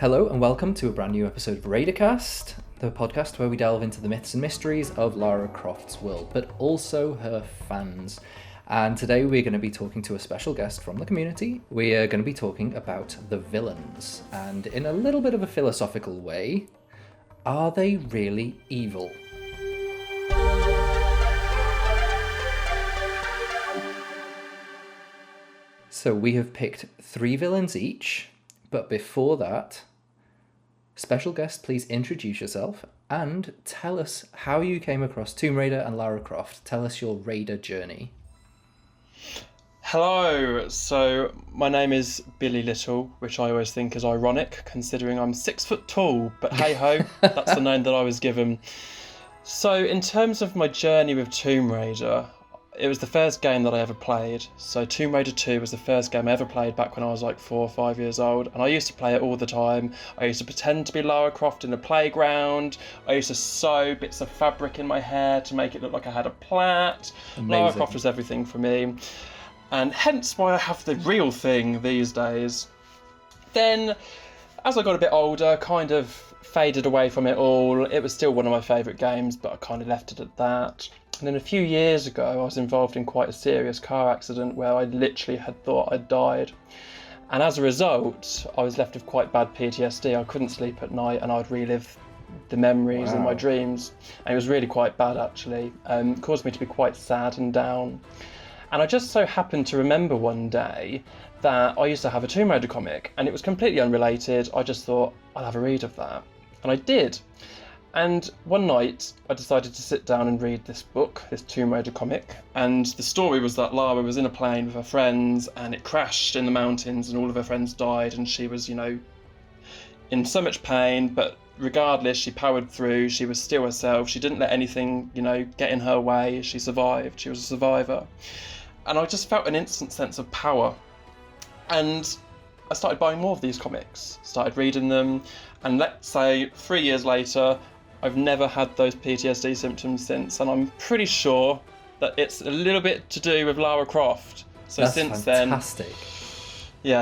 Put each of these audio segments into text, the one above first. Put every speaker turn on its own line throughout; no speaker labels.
Hello and welcome to a brand new episode of Raidercast, the podcast where we delve into the myths and mysteries of Lara Croft's world, but also her fans. And today we're going to be talking to a special guest from the community. We are going to be talking about the villains, and in a little bit of a philosophical way, are they really evil? So we have picked 3 villains each, but before that, special guest, please introduce yourself and tell us how you came across Tomb Raider and Lara Croft. Tell us your Raider journey.
Hello, so my name is Billy Little, which I always think is ironic considering I'm 6 foot tall, but hey ho, that's the name that I was given. So in terms of my journey with Tomb Raider, it was the first game that I ever played. So Tomb Raider 2 was the first game I ever played back when I was like 4 or 5 years old, and I used to play it all the time. I used to pretend to be Lara Croft in the playground. I used to sew bits of fabric in my hair to make it look like I had a plait. Amazing. Lara Croft was everything for me, and hence why I have the real thing these days. Then, as I got a bit older, kind of faded away from it all. It was still one of my favourite games, but I kind of left it at that. And then a few years ago, I was involved in quite a serious car accident where I literally had thought I'd died. And as a result, I was left with quite bad PTSD. I couldn't sleep at night and I'd relive the memories in my dreams. And it was really quite bad, actually. It caused me to be quite sad and down. And I just so happened to remember one day that I used to have a Tomb Raider comic, and it was completely unrelated. I just thought, I'll have a read of that. And I did. And one night, I decided to sit down and read this book, this Tomb Raider comic. And the story was that Lara was in a plane with her friends, and it crashed in the mountains, and all of her friends died, and she was, in so much pain, but regardless, she powered through. She was still herself. She didn't let anything, get in her way. She survived. She was a survivor. And I just felt an instant sense of power. And I started buying more of these comics, started reading them, and let's say 3 years later, I've never had those PTSD symptoms since, and I'm pretty sure that it's a little bit to do with Lara Croft. So
That's
since
fantastic.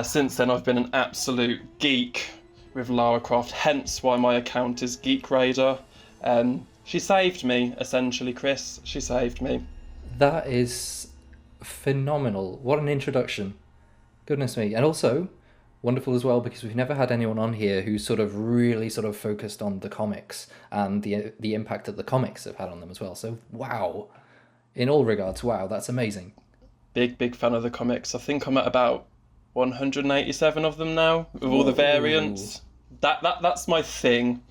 Since then I've been an absolute geek with Lara Croft, hence why my account is Geek Raider. She saved me, essentially, Chris. She saved me.
That is phenomenal. What an introduction. Goodness me. And also wonderful as well, because we've never had anyone on here who's really focused on the comics and the impact that the comics have had on them as well. So wow, in all regards, wow, that's amazing.
Big fan of the comics. I think I'm at about 187 of them now, with all the variants. That's my thing.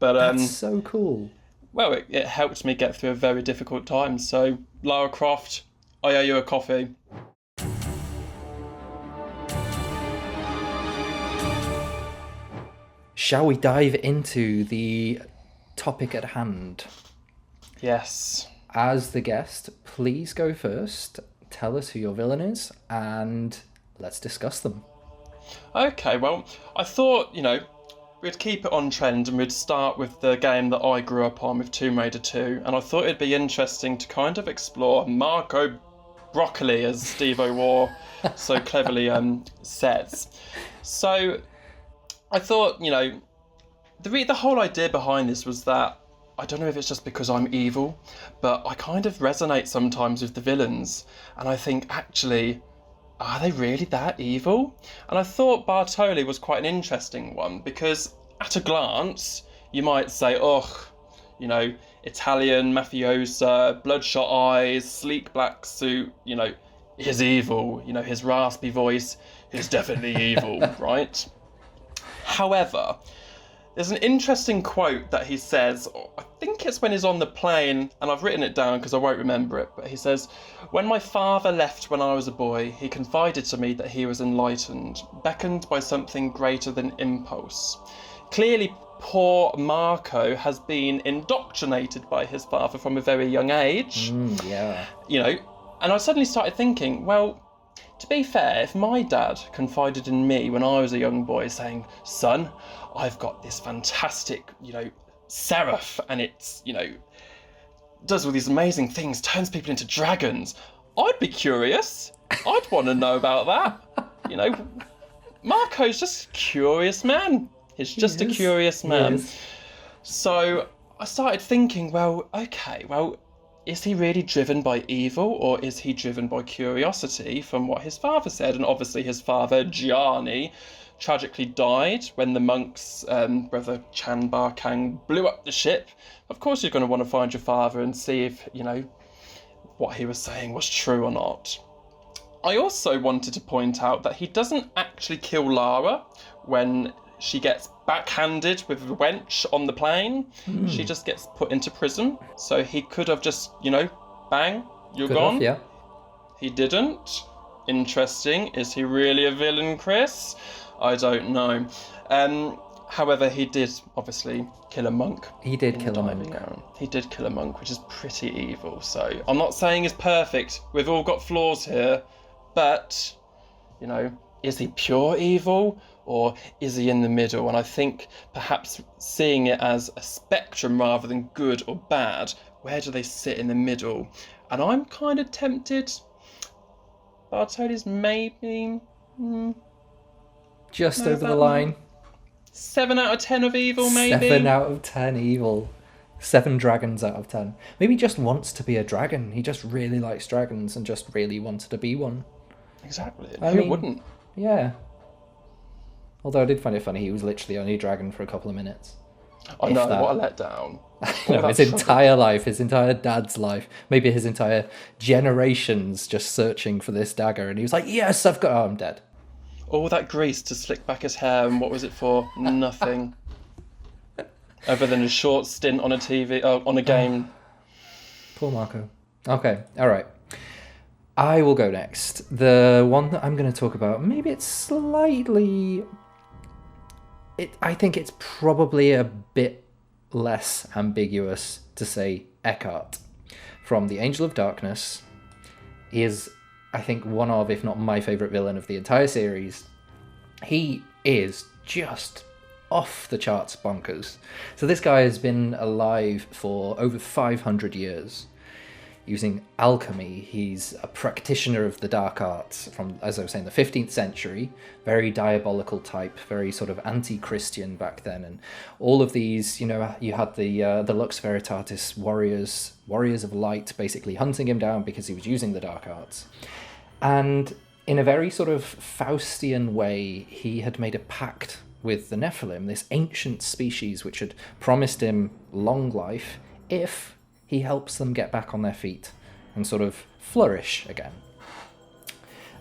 But
that's so cool.
Well, it helped me get through a very difficult time. So Lara Croft, I owe you a coffee.
Shall we dive into the topic at hand?
Yes.
As the guest, please go first. Tell us who your villain is, and let's discuss them.
Okay, well, I thought, we'd keep it on trend and we'd start with the game that I grew up on with Tomb Raider 2, and I thought it'd be interesting to kind of explore Marco Broccoli, as 𝘵𝘍𝘍 so cleverly says. So I thought, the whole idea behind this was that, I don't know if it's just because I'm evil, but I kind of resonate sometimes with the villains, and I think, actually, are they really that evil? And I thought Bartoli was quite an interesting one, because at a glance, you might say, Italian mafioso, bloodshot eyes, sleek black suit, he's evil, his raspy voice is definitely evil, right? However, there's an interesting quote that he says, I think it's when he's on the plane, and I've written it down because I won't remember it, but he says, "When my father left when I was a boy, he confided to me that he was enlightened, beckoned by something greater than impulse." Clearly, poor Marco has been indoctrinated by his father from a very young age.
Yeah.
And I suddenly started thinking, well, to be fair, if my dad confided in me when I was a young boy saying, "Son, I've got this fantastic, seraph, and it's, does all these amazing things, turns people into dragons," I'd be curious. I'd want to know about that. Marco's just a curious man. He's just a curious man.
Yes.
So I started thinking, well, okay, well, is he really driven by evil or is he driven by curiosity from what his father said? And obviously his father, 𝘵𝘬𝘺, tragically died when the monks, Brother Chan Bar Kang, blew up the ship. Of course you're going to want to find your father and see if, what he was saying was true or not. I also wanted to point out that he doesn't actually kill Lara when she gets backhanded with the wench on the plane. She just gets put into prison. So he could have just, bang, you're gone.
Yeah.
He didn't. Interesting. Is he really a villain, Chris? I don't know. However, he did obviously kill a monk.
He did kill a monk.
He did kill a monk, which is pretty evil. So I'm not saying he's perfect. We've all got flaws here. But, is he pure evil or is he in the middle? And I think perhaps seeing it as a spectrum rather than good or bad, where do they sit in the middle? And I'm kind of tempted. Bartoli's maybe...
Just over the line.
7 out of 10 of evil, maybe?
7 out of 10 evil. 7 dragons out of 10. Maybe he just wants to be a dragon. He just really likes dragons and just really wanted to be one.
Exactly.
Who
wouldn't?
Yeah. Although I did find it funny, he was literally only a dragon for a couple of minutes.
I know, what a letdown.
His entire life, his entire dad's life, maybe his entire generations just searching for this dagger, and he was like, yes, I've got... Oh, I'm dead.
All that grease to slick back his hair, and what was it for? Nothing. Other than a short stint on a game.
Poor Marco. Okay, all right. I will go next. The one that I'm going to talk about, maybe it's slightly... I think it's probably a bit less ambiguous to say Eckhart from The Angel of Darkness. He is, I think, one of, if not my favourite villain of the entire series. He is just off the charts bonkers. So this guy has been alive for over 500 years. Using alchemy, he's a practitioner of the dark arts from, as I was saying, the 15th century. Very diabolical type, very sort of anti-Christian back then. And all of these, you had the Lux Veritatis warriors of light, basically hunting him down because he was using the dark arts. And in a very sort of Faustian way, he had made a pact with the Nephilim, this ancient species which had promised him long life if he helps them get back on their feet and sort of flourish again.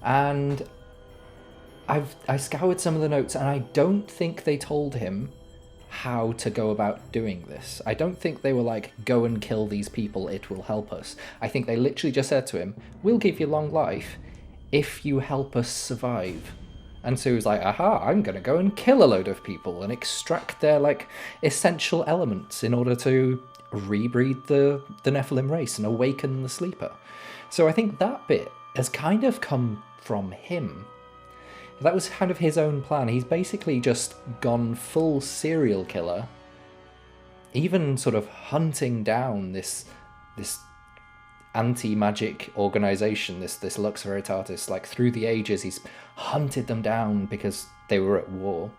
And I scoured some of the notes, and I don't think they told him how to go about doing this. I don't think they were like, go and kill these people, it will help us. I think they literally just said to him, we'll give you long life if you help us survive. And so he was like, aha, I'm going to go and kill a load of people and extract their like essential elements in order to rebreed the Nephilim race and awaken the sleeper. So I think that bit has kind of come from him. That was kind of his own plan. He's basically just gone full serial killer, even sort of hunting down this anti-magic organization, this Lux Veritatis. Like through the ages, he's hunted them down because they were at war.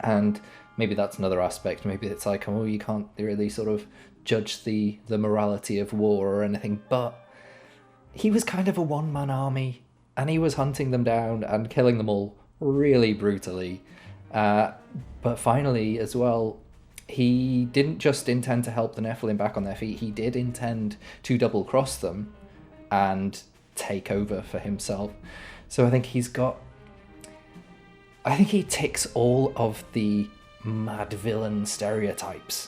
And maybe that's another aspect. Maybe it's like, oh, you can't really sort of judge the morality of war or anything. But he was kind of a one-man army, and he was hunting them down and killing them all really brutally. But finally, as well, he didn't just intend to help the Nephilim back on their feet. He did intend to double-cross them and take over for himself. So I think he ticks all of the mad villain stereotypes,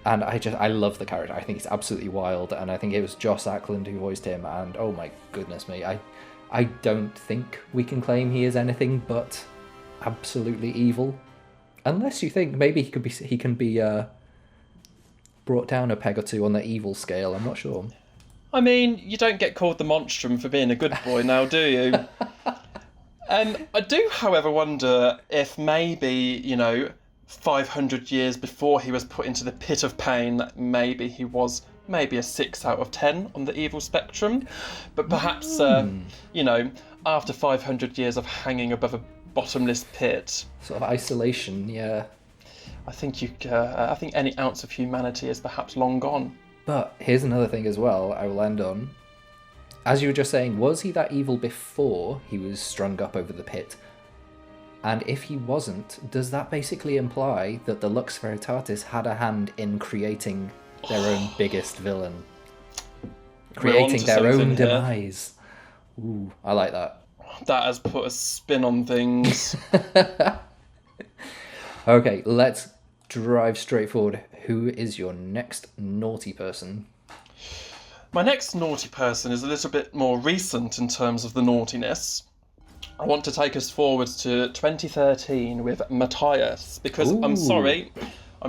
and I love the character. I think he's absolutely wild, and I think it was Joss Ackland who voiced him, and oh my goodness me, I don't think we can claim he is anything but absolutely evil, unless you think maybe he can be brought down a peg or two on the evil scale. I'm not sure.
I mean, you don't get called the monstrum for being a good boy now, do you? I do, however, wonder if maybe, 500 years before he was put into the pit of pain, that maybe he was maybe a 6 out of 10 on the evil spectrum. But perhaps, after 500 years of hanging above a bottomless pit.
Sort of isolation, yeah.
I think any ounce of humanity is perhaps long gone.
But here's another thing as well I will end on. As you were just saying, was he that evil before he was strung up over the pit? And if he wasn't, does that basically imply that the Lux Veritatis had a hand in creating their own biggest villain? Creating their own demise. Ooh, I like that.
That has put a spin on things.
Okay, let's drive straight forward. Who is your next naughty person?
My next naughty person is a little bit more recent in terms of the naughtiness. I want to take us forward to 2013 with Matthias, because
Ooh.
I'm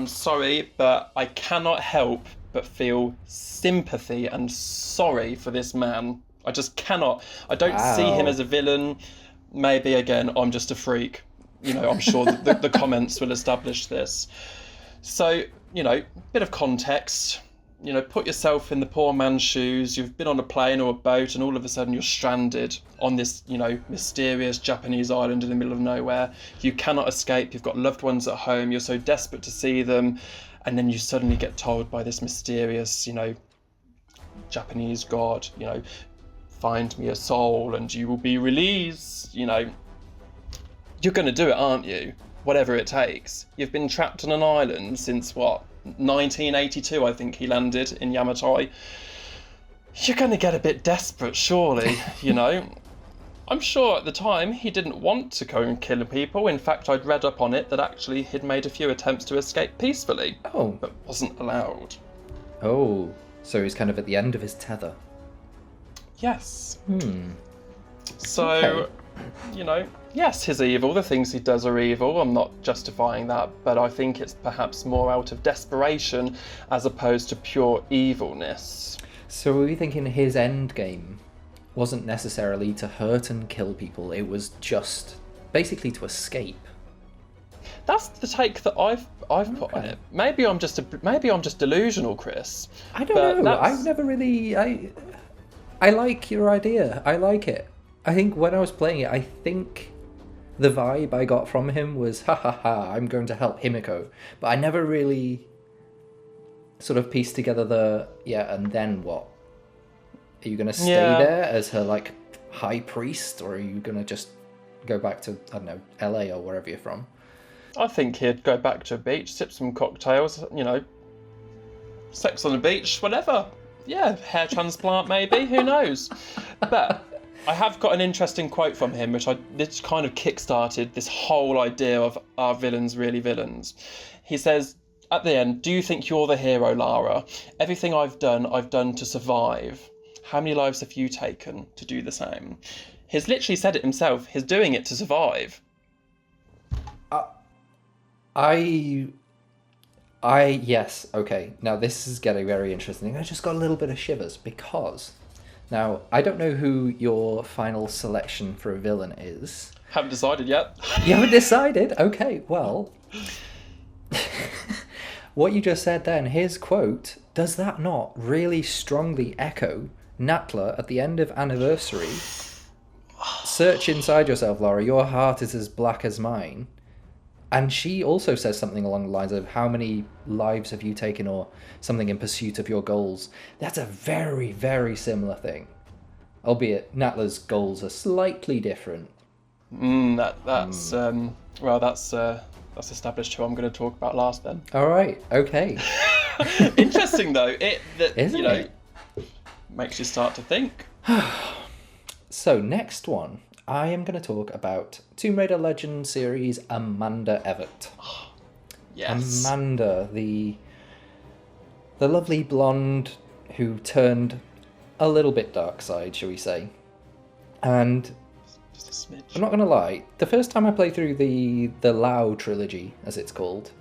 sorry, but I cannot help but feel sympathy and sorry for this man. I just cannot. I don't see him as a villain. Maybe, again, I'm just a freak. I'm sure the comments will establish this. So, bit of context. Put yourself in the poor man's shoes. You've been on a plane or a boat and all of a sudden you're stranded on this, mysterious Japanese island in the middle of nowhere. You cannot escape. You've got loved ones at home. You're so desperate to see them. And then you suddenly get told by this mysterious, Japanese god, find me a soul and you will be released. You're going to do it, aren't you? Whatever it takes. You've been trapped on an island since, 1982, I think he landed in Yamatai. You're going to get a bit desperate, surely, I'm sure at the time he didn't want to go and kill people. In fact, I'd read up on it that actually he'd made a few attempts to escape peacefully.
Oh.
But wasn't allowed.
Oh, so he's kind of at the end of his tether.
Yes. So,
Okay.
Yes, he's evil. The things he does are evil. I'm not justifying that, but I think it's perhaps more out of desperation as opposed to pure evilness.
So are we thinking his end game wasn't necessarily to hurt and kill people, it was just basically to escape?
That's the take that I've put on it. Maybe I'm just delusional, Chris.
I don't know. I've never really. I like your idea. I like it. I think when I was playing it, I think the vibe I got from him was, ha ha ha, I'm going to help Himiko. But I never really sort of pieced together and then what? Are you going to stay there as her, high priest? Or are you going to just go back to, I don't know, LA or wherever you're from?
I think he'd go back to a beach, sip some cocktails, sex on the beach, whatever. Yeah, hair transplant maybe, who knows? But I have got an interesting quote from him, which kind of kick-started this whole idea of are villains really villains? He says, at the end, do you think you're the hero, Lara? Everything I've done to survive. How many lives have you taken to do the same? He's literally said it himself. He's doing it to survive.
Yes, okay. Now this is getting very interesting. I just got a little bit of shivers because... Now, I don't know who your final selection for a villain is.
Haven't decided yet.
You haven't decided? Okay, well... What you just said then, his quote, does that not really strongly echo Natla at the end of Anniversary? Search inside yourself, Lara. Your heart is as black as mine. And she also says something along the lines of, how many lives have you taken, or something in pursuit of your goals. That's a very, very similar thing. Albeit Natla's goals are slightly different.
That's established who I'm going to talk about last then.
All right, okay.
Interesting though,
Isn't it?
Makes you start to think.
So next one, I am going to talk about Tomb Raider Legend series Amanda Evert.
Yes.
Amanda, the lovely blonde who turned a little bit dark side, shall we say. And
Just a smidge.
I'm not going to lie, the first time I played through the 𝘬𝘬 trilogy, as it's called,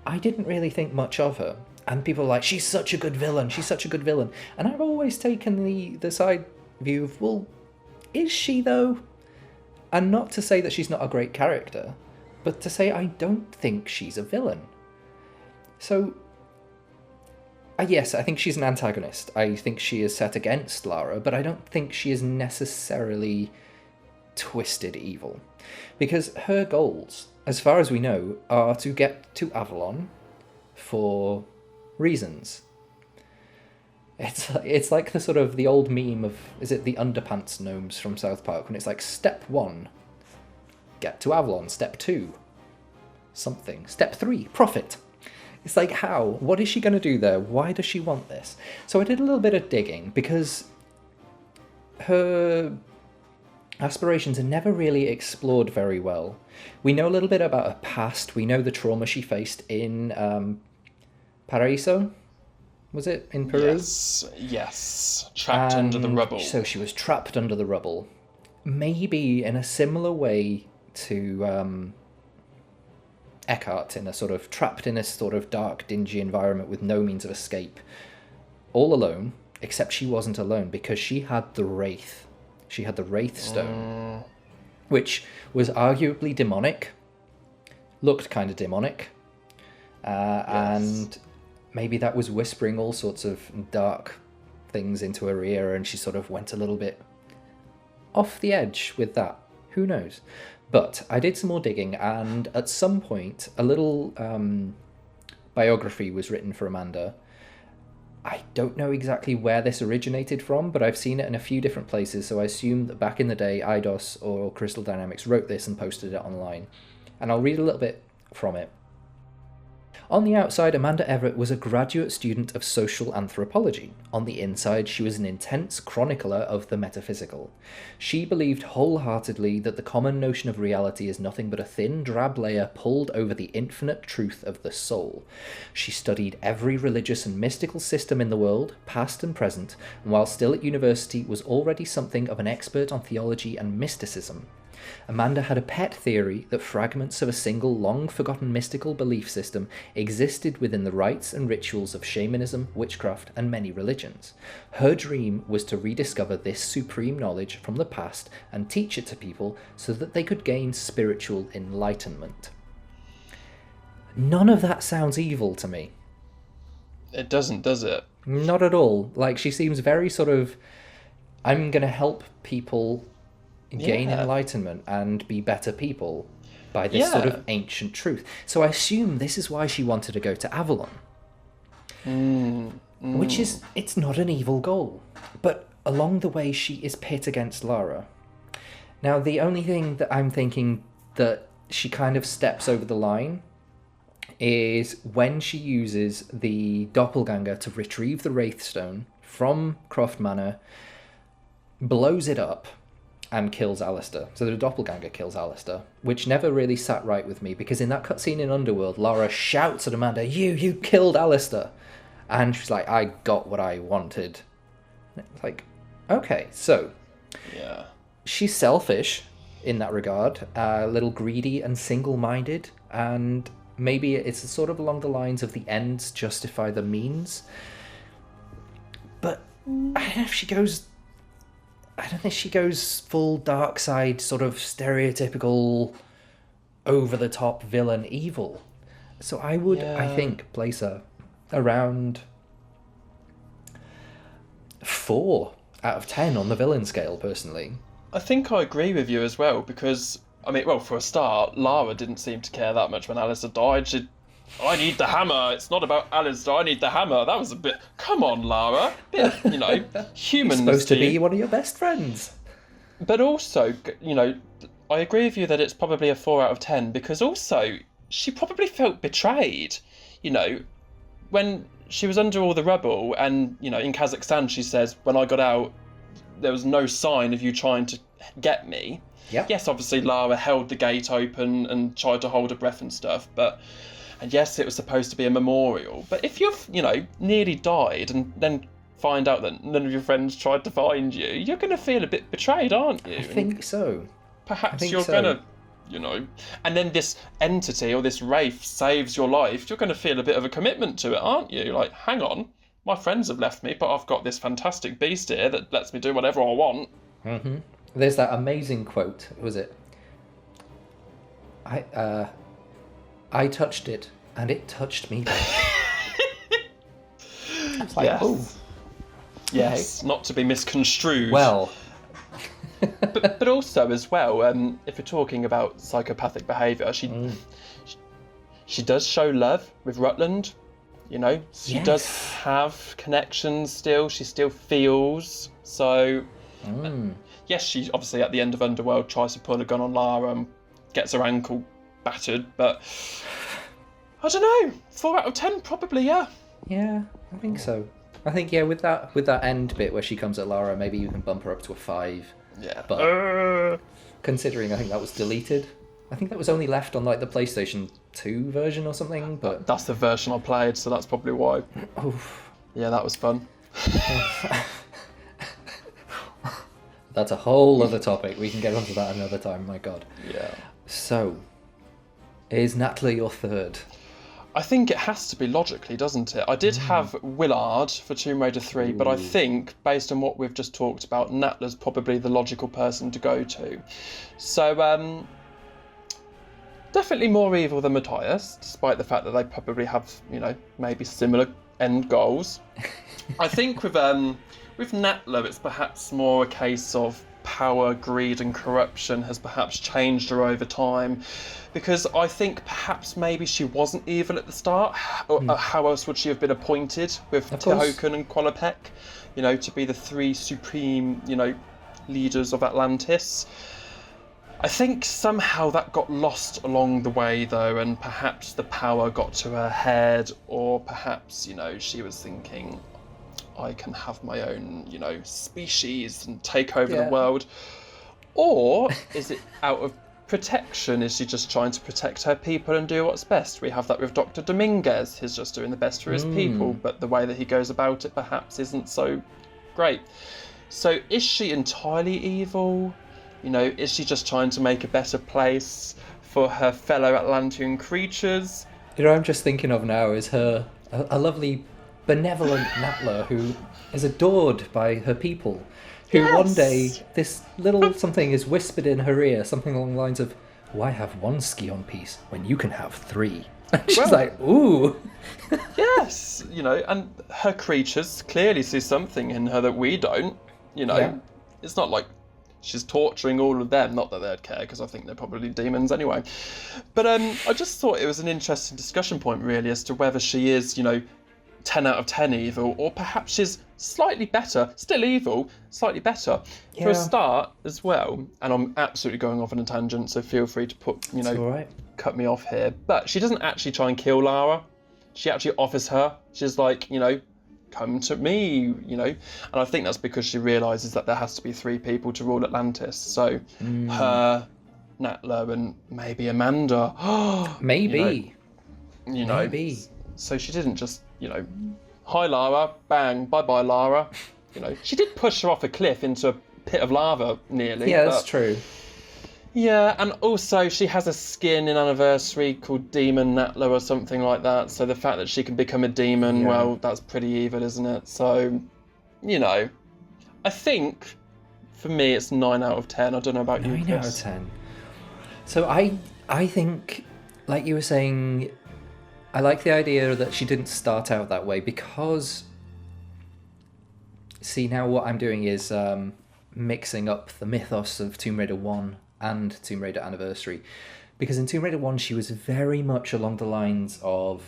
I didn't really think much of her. And people are like, she's such a good villain, she's such a good villain. And I've always taken the side view of, well, is she though? And not to say that she's not a great character, but to say I don't think she's a villain. So, yes, I think she's an antagonist. I think she is set against Lara, but I don't think she is necessarily twisted evil. Because her goals, as far as we know, are to get to Avalon for reasons. It's like the sort of the old meme of, is it the underpants gnomes from South Park, when it's like, step 1, get to Avalon. Step 2, something. Step 3, profit. It's like, how? What is she going to do there? Why does she want this? So I did a little bit of digging, because her aspirations are never really explored very well. We know a little bit about her past. We know the trauma she faced in Paraíso. Was it in Peru?
Yes. Trapped under the rubble.
So she was trapped under the rubble. Maybe in a similar way to Eckhart, in a sort of trapped in a sort of dark, dingy environment with no means of escape. All alone, except she wasn't alone, because she had the Wraith. She had the Wraith Stone, which was arguably demonic, looked kind of demonic, and maybe that was whispering all sorts of dark things into her ear, and she sort of went a little bit off the edge with that. Who knows? But I did some more digging, and at some point, a little biography was written for Amanda. I don't know exactly where this originated from, but I've seen it in a few different places, so I assume that back in the day, Eidos or Crystal Dynamics wrote this and posted it online. And I'll read a little bit from it. On the outside, Amanda Evert was a graduate student of social anthropology. On the inside, she was an intense chronicler of the metaphysical. She believed wholeheartedly that the common notion of reality is nothing but a thin, drab layer pulled over the infinite truth of the soul. She studied every religious and mystical system in the world, past and present, and while still at university was already something of an expert on theology and mysticism. Amanda had a pet theory that fragments of a single long-forgotten mystical belief system existed within the rites and rituals of shamanism, witchcraft, and many religions. Her dream was to rediscover this supreme knowledge from the past and teach it to people so that they could gain spiritual enlightenment. None of that sounds evil to me.
It doesn't, does it?
Not at all. Like, she seems very sort of, I'm going to help people gain enlightenment and be better people by this sort of ancient truth. So I assume this is why she wanted to go to Avalon. Which is, it's not an evil goal. But along the way, she is pit against Lara. Now, the only thing that I'm thinking that she kind of steps over the line is when she uses the doppelganger to retrieve the Wraithstone from Croft Manor, blows it up, and kills Alistair. So the doppelganger kills Alistair, which never really sat right with me, because in that cutscene in Underworld, Lara shouts at Amanda, you killed Alistair. And she's like, I got what I wanted. It's like, okay, so she's selfish in that regard, a little greedy and single-minded, and maybe it's sort of along the lines of the ends justify the means. But I don't know if she goes... I don't think she goes full dark side, sort of stereotypical, over-the-top villain evil. So I would, I think, place her around 4 out of 10 on the villain scale, personally.
I think I agree with you as well, because, I mean, well, for a start, Lara didn't seem to care that much when Alistair died. I need the hammer. It's not about Alistair. I need the hammer. That was a bit... Come on, Lara. Bit, human.
Supposed to be one of your best friends.
But also, I agree with you that it's probably a 4 out of 10, because also, she probably felt betrayed. When she was under all the rubble, and, in Kazakhstan, she says, when I got out, there was no sign of you trying to get me.
Yep.
Yes, obviously, Lara held the gate open and tried to hold her breath and stuff, but... And yes, it was supposed to be a memorial. But if you've, nearly died and then find out that none of your friends tried to find you, you're going to feel a bit betrayed, aren't you?
I think so.
Perhaps you're going to, and then this entity or this wraith saves your life, you're going to feel a bit of a commitment to it, aren't you? Like, hang on, my friends have left me, but I've got this fantastic beast here that lets me do whatever I want.
Mm-hmm. There's that amazing quote, was it? I touched it, and it touched me back. It's like,
yes. Yes, not to be misconstrued.
Well,
but also as well, if we're talking about psychopathic behaviour, she does show love with Rutland. You know, she does have connections still. She still feels. So, yes, she obviously at the end of Underworld tries to pull a gun on Lara and gets her ankle battered. But I don't know. 4 out of 10, probably. Yeah.
Yeah, I think so. I think with that end bit where she comes at Lara, maybe you can bump her up to a 5.
Yeah.
But considering I think that was deleted. I think that was only left on like the PlayStation 2 version or something, but
that's the version I played, so that's probably why.
Oof.
Yeah, that was fun.
That's a whole other topic. We can get onto that another time, my god.
Yeah.
So, is Natla your third?
I think it has to be logically, doesn't it? I did have Willard for Tomb Raider 3, but I think, based on what we've just talked about, Natla's probably the logical person to go to. So, definitely more evil than Matthias, despite the fact that they probably have, you know, maybe similar end goals. I think with Natla, it's perhaps more a case of power, greed and corruption has perhaps changed her over time, because I think perhaps maybe she wasn't evil at the start. How else would she have been appointed with Tirhocan and 𝘬𝘭𝘺, you know, to be the 3 supreme, you know, leaders of Atlantis? I think somehow that got lost along the way, though, and perhaps the power got to her head, or perhaps, you know, she was thinking, I can have my own, you know, species and take over the world. Or is it out of protection? Is she just trying to protect her people and do what's best? We have that with Dr. Dominguez. He's just doing the best for his people, but the way that he goes about it perhaps isn't so great. So is she entirely evil? You know, is she just trying to make a better place for her fellow Atlantean creatures?
You know, I'm just thinking of now is a lovely, benevolent Natla who is adored by her people. Who one day, this little something is whispered in her ear, something along the lines of, why have 1 Scion piece when you can have 3? And she's like, ooh.
Yes, you know, and her creatures clearly see something in her that we don't. You know, it's not like she's torturing all of them, not that they'd care, because I think they're probably demons anyway. But I just thought it was an interesting discussion point, really, as to whether she is, you know, 10 out of 10 evil, or perhaps she's slightly better, still evil, slightly better. For a start as well, and I'm absolutely going off on a tangent, so feel free to cut me off here, but she doesn't actually try and kill Lara. She actually offers her. She's like, you know, come to me, you know. And I think that's because she realises that there has to be 3 people to rule Atlantis. So her, Natla, and maybe Amanda.
Maybe.
You know. Maybe. So she didn't just, you know, hi Lara, bang, bye-bye Lara. You know, she did push her off a cliff into a pit of lava nearly.
Yeah, that's true.
Yeah, and also she has a skin in Anniversary called Demon Natla or something like that. So the fact that she can become a demon, well, that's pretty evil, isn't it? So, you know, I think for me it's 9 out of 10. I don't know about you, Chris.
9 out of 10. So I think, like you were saying, I like the idea that she didn't start out that way because, see, now what I'm doing is mixing up the mythos of Tomb Raider 1 and Tomb Raider Anniversary, because in Tomb Raider 1 she was very much along the lines of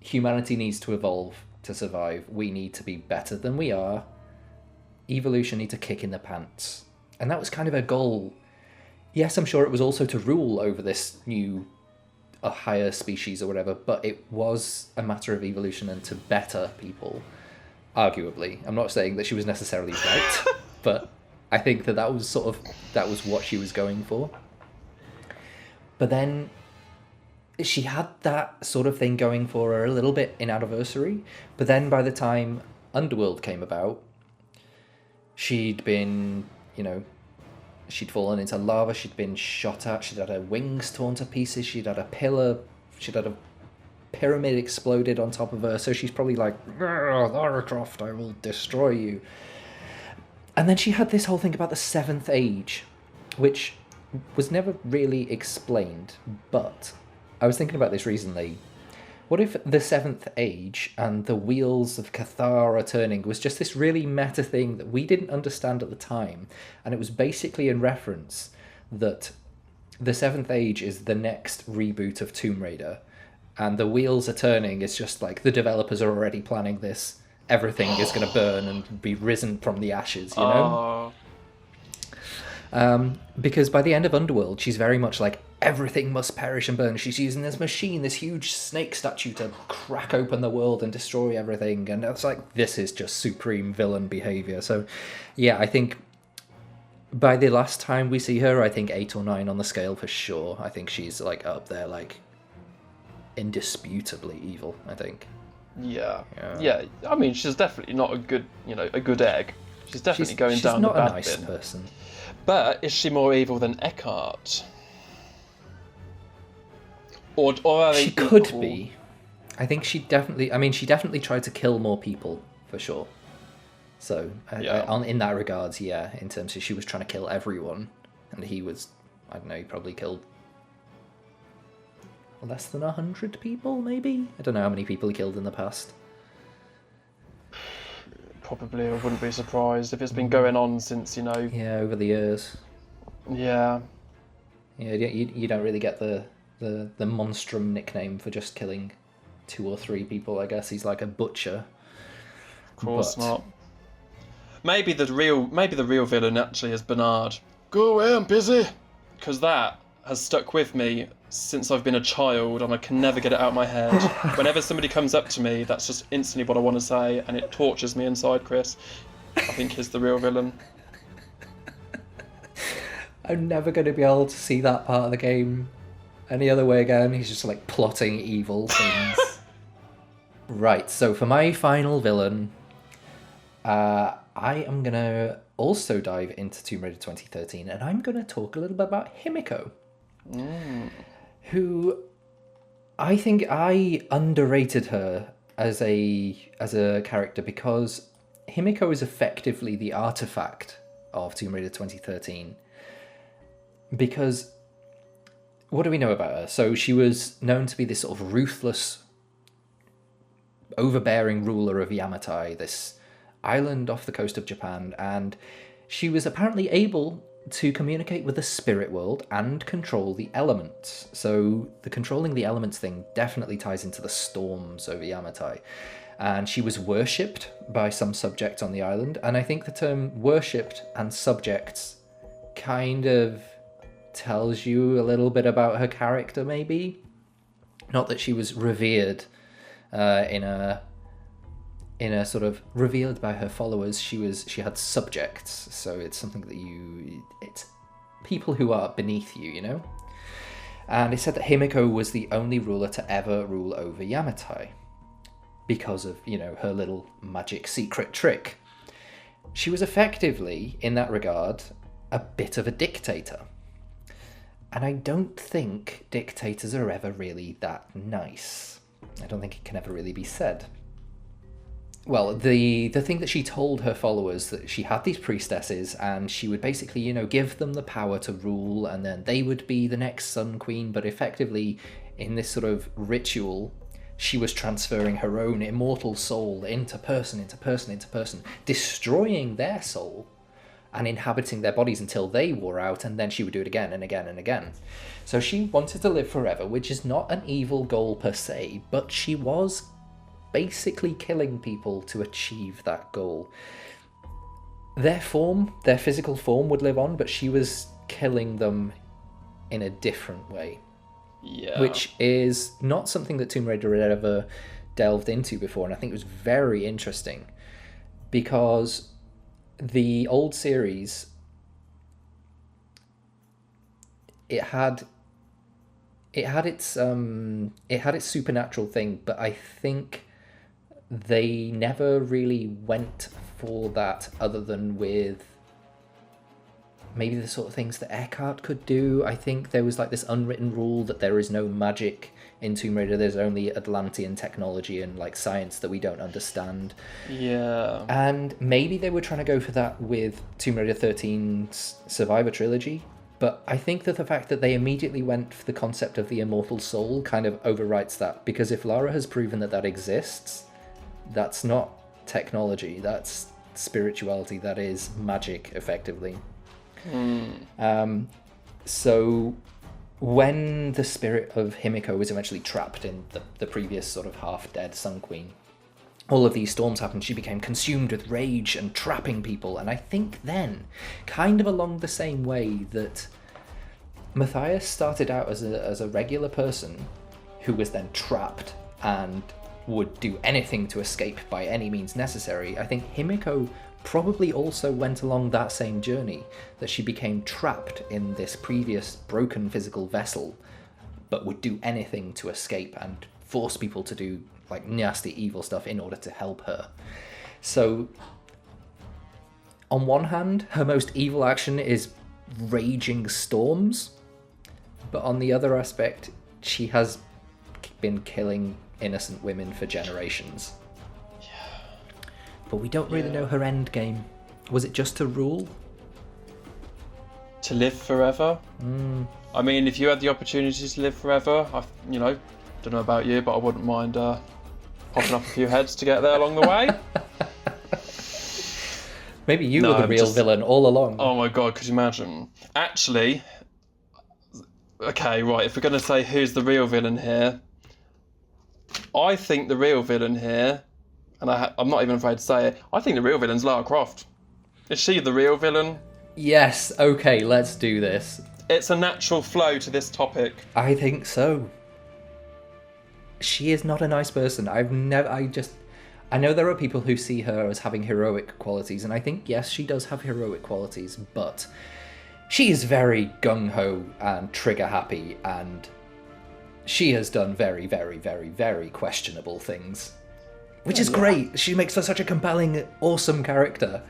humanity needs to evolve to survive, we need to be better than we are, evolution needs a kick in the pants, and that was kind of her goal. Yes, I'm sure it was also to rule over this new a higher species or whatever, but it was a matter of evolution and to better people, arguably. I'm not saying that she was necessarily right, but I think that was what she was going for. But then she had that sort of thing going for her a little bit in Anniversary, but then by the time Underworld came about, she'd been, you know, she'd fallen into lava, she'd been shot at, she'd had her wings torn to pieces, she'd had a pyramid exploded on top of her, so she's probably like, Lara Croft, I will destroy you. And then she had this whole thing about the 7th Age, which was never really explained, but I was thinking about this recently. What if the Seventh Age and the wheels of Cathar are turning was just this really meta thing that we didn't understand at the time, and it was basically in reference that the Seventh Age is the next reboot of Tomb Raider, and the wheels are turning is just like the developers are already planning this. Everything is going to burn and be risen from the ashes, you know? Because by the end of Underworld, she's very much like, everything must perish and burn. She's using this machine, this huge snake statue to crack open the world and destroy everything. And it's like, this is just supreme villain behavior. So, yeah, I think by the last time we see her, I think 8 or 9 on the scale for sure. I think she's like up there, like indisputably evil, I think.
Yeah. I mean, she's definitely not a good egg. She's definitely going down the bad bin. She's not a nice person. But is she more evil than Eckhart? Or are they
She
equal?
could be. I think she definitely tried to kill more people, for sure. So, in that regards, yeah, in terms of she was trying to kill everyone, and he was, I don't know, he probably killed less than 100 people, maybe? I don't know how many people he killed in the past.
Probably, I wouldn't be surprised if it's been going on since,
Yeah, over the years.
Yeah.
Yeah, you don't really get the Monstrum nickname for just killing 2 or 3 people, I guess. He's like a butcher.
Of course not. Maybe the real villain actually is Bernard. Go away, I'm busy. Because that has stuck with me since I've been a child, and I can never get it out of my head. Whenever somebody comes up to me, that's just instantly what I want to say, and it tortures me inside, Chris. I think he's the real villain.
I'm never going to be able to see that part of the game any other way again. He's just like plotting evil things. Right, so for my final villain, I am going to also dive into Tomb Raider 2013, and I'm going to talk a little bit about Himiko. Who I think I underrated her as a character, because Himiko is effectively the artifact of Tomb Raider 2013. Because what do we know about her? So she was known to be this sort of ruthless, overbearing ruler of Yamatai, this island off the coast of Japan, and she was apparently able to communicate with the spirit world and control the elements. So the controlling the elements thing definitely ties into the storms over Yamatai. And she was worshipped by some subjects on the island, and I think the term worshipped and subjects kind of tells you a little bit about her character, maybe. Not that she was revered in a sort of revered by her followers. She had subjects, so it's something that it's people who are beneath you, you know? And it said that Himiko was the only ruler to ever rule over Yamatai because of, her little magic secret trick. She was effectively, in that regard, a bit of a dictator. And I don't think dictators are ever really that nice. I don't think it can ever really be said. Well, the thing that she told her followers, that she had these priestesses, and she would basically, give them the power to rule, and then they would be the next Sun Queen, but effectively, in this sort of ritual, she was transferring her own immortal soul into person, destroying their soul, and inhabiting their bodies until they wore out, and then she would do it again and again and again. So she wanted to live forever, which is not an evil goal per se, but she was basically killing people to achieve that goal. Their physical form would live on, but she was killing them in a different way.
Yeah.
Which is not something that Tomb Raider had ever delved into before, and I think it was very interesting, because the old series, it had its supernatural thing, but I think they never really went for that, other than with maybe the sort of things that Eckhart could do. I think there was like this unwritten rule that there is no magic in Tomb Raider. There's only Atlantean technology and like science that we don't understand.
Yeah.
And maybe they were trying to go for that with Tomb Raider 13's Survivor trilogy, But I think that the fact that they immediately went for the concept of the immortal soul kind of overwrites that, because if Lara has proven that that exists, that's not technology, that's spirituality, that is magic, effectively. So when the spirit of Himiko was eventually trapped in the previous sort of half-dead Sun Queen, all of these storms happened. She became consumed with rage and trapping people. And I think then, kind of along the same way that Matthias started out as a regular person who was then trapped and would do anything to escape by any means necessary, I think Himiko probably also went along that same journey, that she became trapped in this previous broken physical vessel, but would do anything to escape and force people to do like nasty evil stuff in order to help her. So on one hand, her most evil action is raging storms, but on the other aspect, she has been killing innocent women for generations. But we don't really know her end game. Was it just to rule?
To live forever? I mean, if you had the opportunity to live forever, don't know about you, but I wouldn't mind popping up a few heads to get there along the way.
Maybe you were the real villain all along.
Oh my god, could you imagine? Actually, okay, right, if we're going to say who's the real villain here, I think the real villain here, and I'm not even afraid to say it, I think the real villain's Lara Croft. Is she the real villain?
Yes, okay, let's do this.
It's a natural flow to this topic.
I think so. She is not a nice person. I know there are people who see her as having heroic qualities, and I think, yes, she does have heroic qualities, but she is very gung-ho and trigger-happy, and she has done very, very, very, very questionable things. Which is great. She makes for such a compelling, awesome character.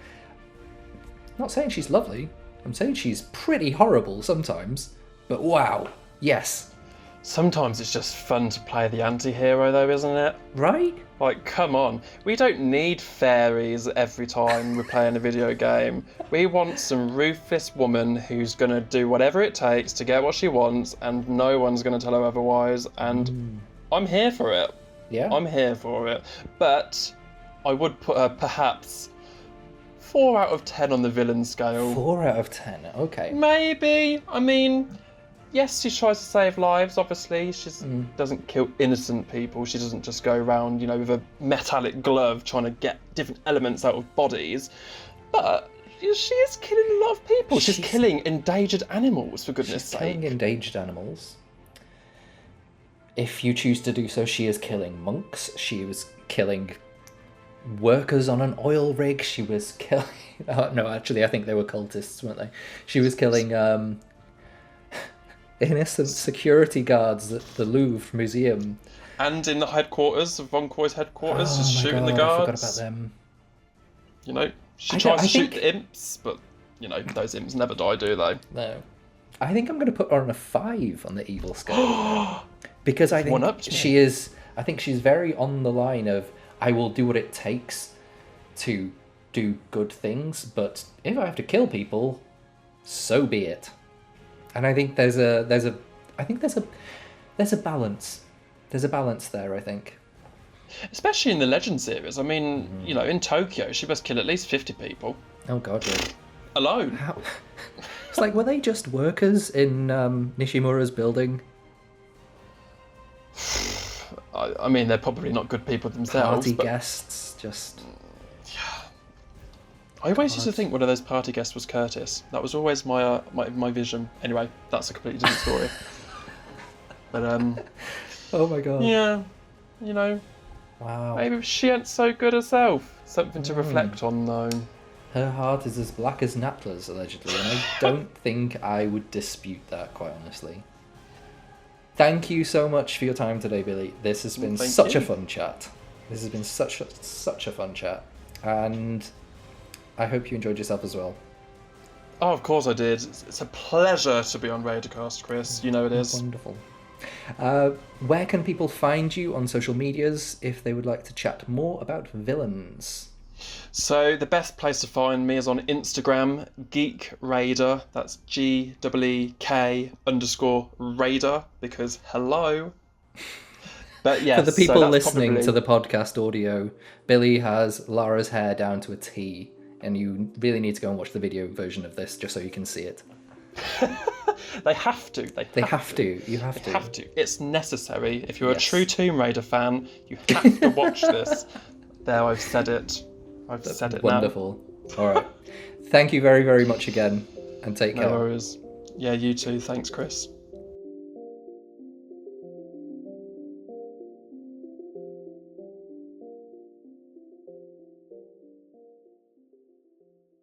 I'm not saying she's lovely. I'm saying she's pretty horrible sometimes. But wow, yes.
Sometimes it's just fun to play the anti-hero though, isn't it?
Right?
Like, come on. We don't need fairies every time we're playing a video game. We want some ruthless woman who's going to do whatever it takes to get what she wants, and no one's going to tell her otherwise, and I'm here for it.
Yeah.
I'm here for it. But I would put her perhaps 4 out of 10 on the villain scale.
4 out of 10, okay.
Maybe. I mean, yes, she tries to save lives, obviously. She doesn't kill innocent people. She doesn't just go around, with a metallic glove trying to get different elements out of bodies. But she is killing a lot of people. She's killing endangered animals, for goodness sake.
She's killing endangered animals. If you choose to do so, she is killing monks. She was killing workers on an oil rig. She was killing... Oh, no, actually, I think they were cultists, weren't they? She was killing innocent security guards at the Louvre Museum.
And in the headquarters of Von Koy's headquarters, just shooting the guards.
I forgot about them.
She tries to shoot the imps, but, those imps never die, do they?
No. I think I'm going to put her on a 5 on the evil scale. Because I think she is... I think she's very on the line of, I will do what it takes to do good things, but if I have to kill people, so be it. And I think there's a balance. There's a balance there, I think.
Especially in the Legend series. I mean, in Tokyo, she must kill at least 50 people.
Oh god, yeah.
Alone.
How? It's like, were they just workers in Nishimura's building?
I mean, they're probably not good people themselves.
Party guests, just...
Yeah. I always used to think one of those party guests was Curtis. That was always my vision. Anyway, that's a completely different story. But,
oh my god.
Yeah,
Wow.
Maybe she ain't so good herself. Something to reflect on, though.
Her heart is as black as Natla's, allegedly, and I don't think I would dispute that, quite honestly. Thank you so much for your time today, Billy. This has been such a fun chat. This has been such a fun chat, and I hope you enjoyed yourself as well.
Oh, of course I did. It's a pleasure to be on Raidercast, Chris. You know it is.
Wonderful. Where can people find you on social medias if they would like to chat more about villains?
So the best place to find me is on Instagram, Geek Raider. That's 𝘵𝘢𝘻_Raider, because hello. But yes,
For the people
so that's
listening
probably...
to the podcast audio, Billy has Lara's hair down to a T, and you really need to go and watch the video version of this just so you can see it.
They have to.
They have to. You have to.
They have to. It's necessary. If you're
Yes.
a true Tomb Raider fan, you have to watch this. There, I've said it. I've said it
Wonderful. All right. Thank you very, very much again, and take
now.
care.
No worries. Yeah, you too. Thanks, Chris.